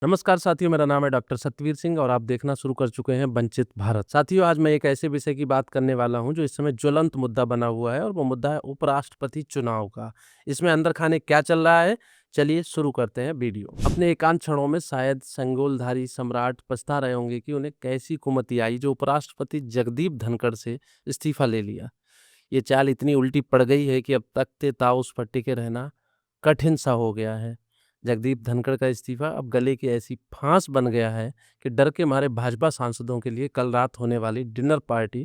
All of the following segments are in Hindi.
नमस्कार साथियों, मेरा नाम है डॉक्टर सतवीर सिंह और आप देखना शुरू कर चुके हैं वंचित भारत। साथियों, आज मैं एक ऐसे विषय की बात करने वाला हूं जो इस समय ज्वलंत मुद्दा बना हुआ है और वो मुद्दा है उपराष्ट्रपति चुनाव का। इसमें अंदर खाने क्या चल रहा है, चलिए शुरू करते हैं वीडियो। अपने एकांत क्षणों में शायद संगोलधारी सम्राट पछता रहे होंगे कि उन्हें कैसी कुमति आई जो उपराष्ट्रपति जगदीप धनखड़ से इस्तीफा ले लिया। ये चाल इतनी उल्टी पड़ गई है कि अब तख्ते ताउस पर टिके रहना कठिन सा हो गया है। जगदीप धनखड़ का इस्तीफा अब गले की ऐसी फांस बन गया है कि डर के मारे भाजपा सांसदों के लिए कल रात होने वाली डिनर पार्टी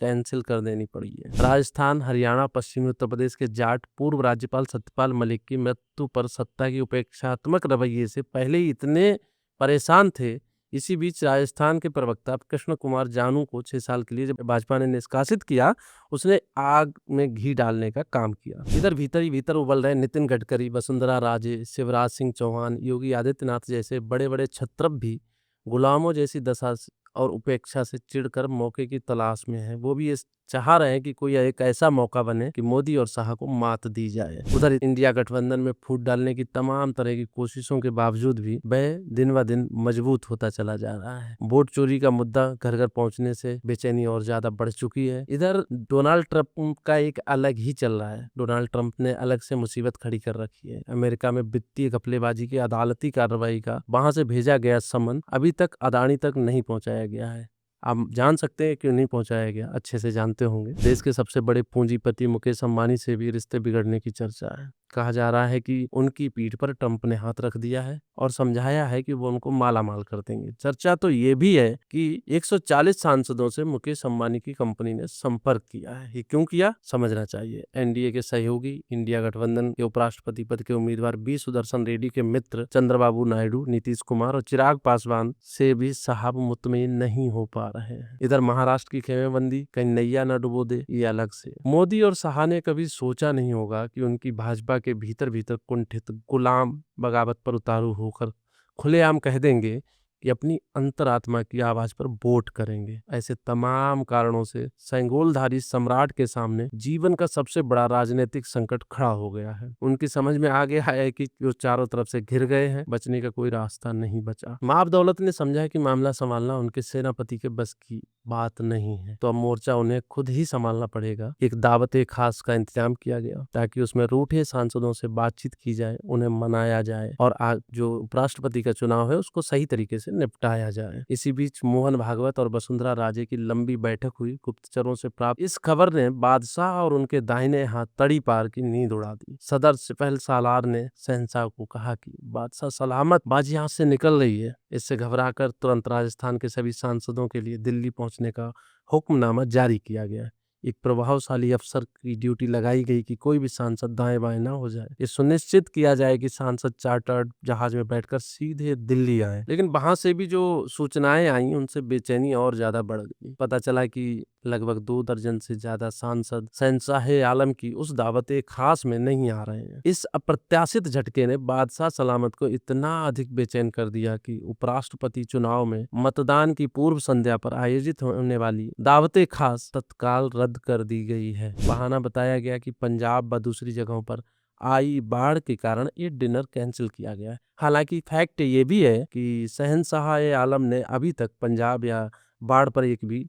कैंसिल कर देनी पड़ी है। राजस्थान, हरियाणा, पश्चिमी उत्तर प्रदेश के जाट पूर्व राज्यपाल सत्यपाल मलिक की मृत्यु पर सत्ता की उपेक्षात्मक रवैये से पहले ही इतने परेशान थे। इसी बीच राजस्थान के प्रवक्ता कृष्ण कुमार जानू को 6 साल के लिए जब भाजपा ने निष्कासित किया, उसने आग में घी डालने का काम किया। इधर भीतर ही भीतर उबल रहे नितिन गडकरी, वसुंधरा राजे, शिवराज सिंह चौहान, योगी आदित्यनाथ जैसे बड़े बड़े छत्रप भी गुलामों जैसी दशा और उपेक्षा से चिढ़कर मौके की तलाश में है। वो भी ये चाह रहे हैं कि कोई एक ऐसा मौका बने कि मोदी और शाह को मात दी जाए। उधर इंडिया गठबंधन में फूट डालने की तमाम तरह की कोशिशों के बावजूद भी वह दिन ब दिन मजबूत होता चला जा रहा है। वोट चोरी का मुद्दा घर घर पहुंचने से बेचैनी और ज्यादा बढ़ चुकी है। इधर डोनाल्ड ट्रंप का एक अलग ही चल रहा है। डोनाल्ड ट्रंप ने अलग से मुसीबत खड़ी कर रखी है। अमेरिका में वित्तीय घपलेबाजी की अदालती कार्रवाई का वहां से भेजा गया समन अभी तक अदानी तक नहीं पहुंचाया गया है। आप जान सकते हैं क्यों नहीं पहुंचाया गया, अच्छे से जानते होंगे। देश के सबसे बड़े पूंजीपति मुकेश अंबानी से भी रिश्ते बिगड़ने की चर्चा है। कहा जा रहा है कि उनकी पीठ पर ट्रंप ने हाथ रख दिया है और समझाया है कि वो उनको माला माल कर देंगे। चर्चा तो ये भी है कि 140 सांसदों से मुकेश अंबानी की कंपनी ने संपर्क किया है। ये क्यों किया, समझना चाहिए। एनडीए के सहयोगी इंडिया गठबंधन के उपराष्ट्रपति पद के उम्मीदवार बी सुदर्शन रेड्डी के मित्र चंद्रबाबू नायडू, नीतीश कुमार और चिराग पासवान से भी साहब मुतमईन नहीं हो पा रहे हैं। इधर महाराष्ट्र की खेमेबंदी कहीं नैया न डुबो दे, ये अलग से। मोदी और शाह ने कभी सोचा नहीं होगा कि उनकी भाजपा के भीतर भीतर कुंठित गुलाम बगावत पर उतारू होकर खुलेआम कह देंगे कि अपनी अंतरात्मा की आवाज पर वोट करेंगे। ऐसे तमाम कारणों से सेंगोलधारी सम्राट के सामने जीवन का सबसे बड़ा राजनीतिक संकट खड़ा हो गया है। उनकी समझ में आ गया है कि वो चारों तरफ से घिर गए हैं, बचने का कोई रास्ता नहीं बचा। माप दौलत ने समझा है कि मामला संभालना उनके सेनापति के बस की बात नहीं है, तो अब मोर्चा उन्हें खुद ही संभालना पड़ेगा। एक दावत खास का इंतजाम किया गया ताकि उसमें रूठे सांसदों से बातचीत की जाए, उन्हें मनाया जाए और आज जो उपराष्ट्रपति का चुनाव है उसको सही तरीके से निपटाया जाए। इसी बीच मोहन भागवत और वसुंधरा राजे की लंबी बैठक हुई। गुप्तचरों से प्राप्त इस खबर ने बादशाह और उनके दाहिने हाथ तड़ी पार की नींद उड़ा दी। सदर सिपहल सालार ने शहंशाह को कहा कि बादशाह सलामत बाजी हाथ से निकल रही है। इससे घबराकर तुरंत राजस्थान के सभी सांसदों के लिए दिल्ली पहुंचने का हुक्मनामा जारी किया गया। एक प्रभावशाली अफसर की ड्यूटी लगाई गई कि कोई भी सांसद दाएं बाएं ना हो जाए। ये सुनिश्चित किया जाए कि सांसद चार्टर्ड जहाज में बैठकर सीधे दिल्ली आए। लेकिन वहां से भी जो सूचनाएं आई उनसे बेचैनी और ज्यादा बढ़ गई। पता चला कि लगभग 2 दर्जन से ज्यादा सांसद शहंशाह आलम की उस दावत खास में नहीं आ रहे हैं। इस अप्रत्याशित झटके ने बादशाह सलामत को इतना अधिक बेचैन कर दिया कि उपराष्ट्रपति चुनाव में मतदान की पूर्व संध्या पर आयोजित होने वाली दावत खास तत्काल रद्द कर दी गई है। बहाना बताया गया कि पंजाब व दूसरी जगहों पर आई बाढ़ के कारण ये डिनर कैंसिल किया गया है। हालांकि फैक्ट ये भी है कि शहंशाह आलम ने अभी तक पंजाब या बाढ़ पर एक भी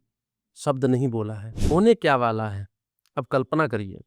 शब्द नहीं बोला है। होने क्या वाला है, अब कल्पना करिए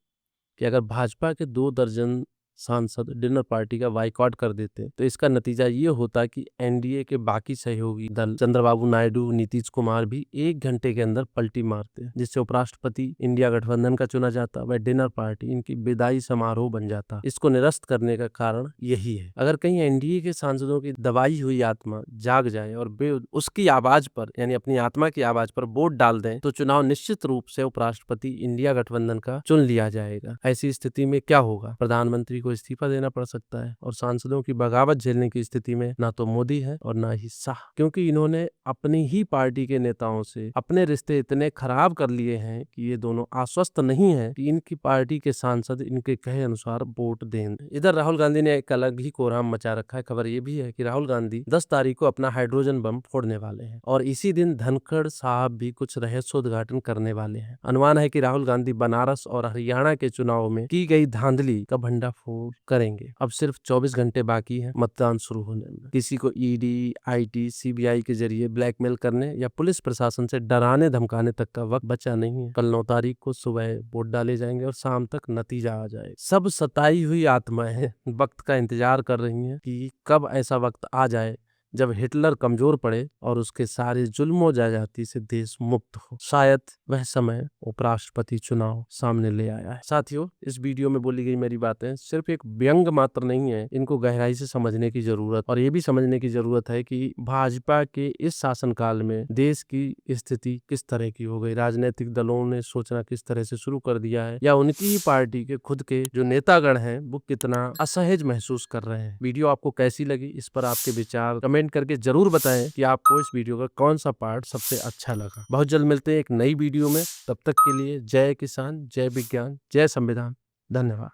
कि अगर भाजपा के 2 दर्जन सांसद डिनर पार्टी का बाइकआउट कर देते तो इसका नतीजा ये होता कि एनडीए के बाकी सहयोगी दल चंद्रबाबू नायडू, नीतीश कुमार भी 1 घंटे के अंदर पलटी मारते, जिससे उपराष्ट्रपति इंडिया गठबंधन का चुना जाता। वह डिनर पार्टी इनकी विदाई समारोह बन जाता। इसको निरस्त करने का कारण यही है। अगर कहीं एनडीए के सांसदों की दबाई हुई आत्मा जाग जाए और वे उसकी आवाज पर यानी अपनी आत्मा की आवाज पर वोट डाल दें तो चुनाव निश्चित रूप से उपराष्ट्रपति इंडिया गठबंधन का चुन लिया जाएगा। ऐसी स्थिति में क्या होगा, प्रधानमंत्री को इस्तीफा देना पड़ सकता है और सांसदों की बगावत झेलने की स्थिति में ना तो मोदी है और ना ही शाह, क्योंकि इन्होंने अपनी ही पार्टी के नेताओं से अपने रिश्ते इतने खराब कर लिए हैं कि ये दोनों आश्वस्त नहीं है कि इनकी पार्टी के सांसद इनके कहे अनुसार वोट दें। इधर राहुल गांधी ने एक अलग ही कोहराम मचा रखा है। खबर ये भी है कि राहुल गांधी 10 तारीख को अपना हाइड्रोजन बम फोड़ने वाले हैं और इसी दिन धनखड़ साहब भी कुछ रहस्योद्घाटन करने वाले हैं। अनुमान है कि राहुल गांधी बनारस और हरियाणा के चुनाव में की गई धांधली का भंडाफोड़ तोड़फोड़ करेंगे। अब सिर्फ 24 घंटे बाकी हैं मतदान शुरू होने में। किसी को ईडी, आईटी, सीबीआई के जरिए ब्लैकमेल करने या पुलिस प्रशासन से डराने धमकाने तक का वक्त बचा नहीं है। कल 9 तारीख को सुबह वोट डाले जाएंगे और शाम तक नतीजा आ जाए। सब सताई हुई आत्माएं वक्त का इंतजार कर रही हैं कि कब ऐसा वक्त आ जाए जब हिटलर कमजोर पड़े और उसके सारे जुल्मों जाति से देश मुक्त हो। शायद वह समय उपराष्ट्रपति चुनाव सामने ले आया है। साथियों, इस वीडियो में बोली गई मेरी बातें सिर्फ एक व्यंग मात्र नहीं है, इनको गहराई से समझने की जरूरत और ये भी समझने की जरूरत है कि भाजपा के इस शासनकाल में देश की स्थिति किस तरह की हो गई। राजनीतिक दलों ने सोचना किस तरह से शुरू कर दिया है या उनकी ही पार्टी के खुद के जो नेतागण हैं वो कितना असहज महसूस कर रहे हैं। वीडियो आपको कैसी लगी, इस पर आपके विचार कमेंट करके जरूर बताएं कि आपको इस वीडियो का कौन सा पार्ट सबसे अच्छा लगा। बहुत जल्द मिलते हैं एक नई वीडियो में। तब तक के लिए जय किसान, जय विज्ञान, जय संविधान। धन्यवाद।